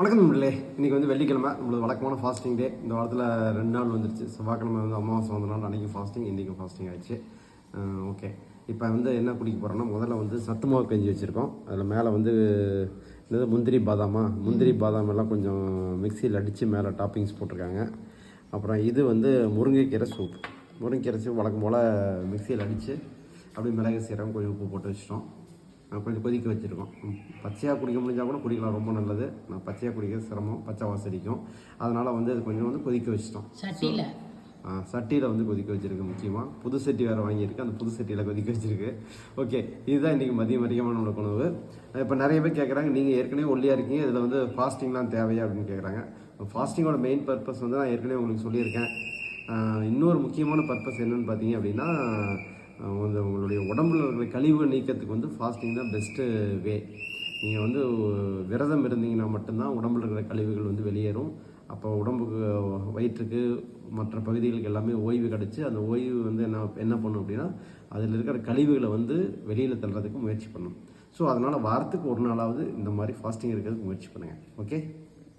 வணக்கம் நண்பர்களே. இன்றைக்கி வந்து வெள்ளிக்கிழமை, நம்மளது வழக்கமான ஃபாஸ்டிங் டே. இந்த வாரத்தில் 2 நாள் வந்துருச்சு. செவ்வாய்க்கிழமை வந்து அமாவாசை வந்தனால அன்றைக்கி ஃபாஸ்டிங், இன்றைக்கும் ஃபாஸ்டிங் ஆகிடுச்சு. ஓகே, இப்போ வந்து என்ன குடிக்க போகிறோன்னா, முதல்ல வந்து சத்து மாவு கஞ்சி வச்சுருக்கோம். அதில் மேலே வந்து இந்த முந்திரி பாதாம் எல்லாம் கொஞ்சம் மிக்சியில் அடித்து மேலே டாப்பிங்ஸ் போட்டிருக்காங்க. அப்புறம் இது வந்து முருங்கைக்கீரை சூப் வழக்கம் போல் மிக்சியில் அடித்து அப்படியே மிளகு சீரகம் கொஞ்சம் உப்பு போட்டு வச்சிட்டோம். கொஞ்சம் கொதிக்க வச்சுருக்கோம். பச்சையாக குடிக்க முடிஞ்சால் கூட குடிக்கலாம், ரொம்ப நல்லது. நான் பச்சையாக குடிக்க சிரமம், பச்சை வாசடிக்கும். அதனால் வந்து அது கொஞ்சம் வந்து கொதிக்க வச்சிட்டோம். சட்டியில் வந்து கொதிக்க வச்சுருக்கு. முக்கியமாக புது சட்டி வேறு வாங்கியிருக்கு, அந்த புது சட்டியில் கொதிக்க வச்சுருக்கு. ஓகே, இதுதான் இன்றைக்கி மதியம் வரைக்குமான நம்மளோட உணவு. இப்போ நிறைய பேர் கேட்குறாங்க, நீங்கள் ஏற்கனவே ஒல்லியாக இருக்கீங்க, இதில் வந்து ஃபாஸ்டிங்லாம் தேவையா அப்படின்னு கேட்குறாங்க. ஃபாஸ்டிங்கோட மெயின் பர்பஸ் வந்து நான் ஏற்கனவே உங்களுக்கு சொல்லியிருக்கேன். இன்னொரு முக்கியமான பர்பஸ் என்னென்னு பார்த்தீங்க அப்படின்னா, உங்களுடைய உடம்புல இருக்கிற கழிவுகள் நீக்கிறதுக்கு வந்து ஃபாஸ்டிங் தான் பெஸ்ட்டு வே. நீங்கள் வந்து விரதம் இருந்தீங்கன்னா மட்டும்தான் உடம்புல இருக்கிற கழிவுகள் வந்து வெளியேறும். அப்போ உடம்புக்கு, வயிற்றுக்கு, மற்ற பகுதிகளுக்கு எல்லாமே ஓய்வு கிடச்சி, அந்த ஓய்வு வந்து என்ன பண்ணும் அப்படின்னா, அதில் இருக்கிற கழிவுகளை வந்து வெளியில் தள்ளுறதுக்கு முயற்சி பண்ணும். ஸோ அதனால் வாரத்துக்கு ஒரு நாளாவது இந்த மாதிரி ஃபாஸ்டிங் இருக்கிறதுக்கு முயற்சி பண்ணுங்கள். ஓகே.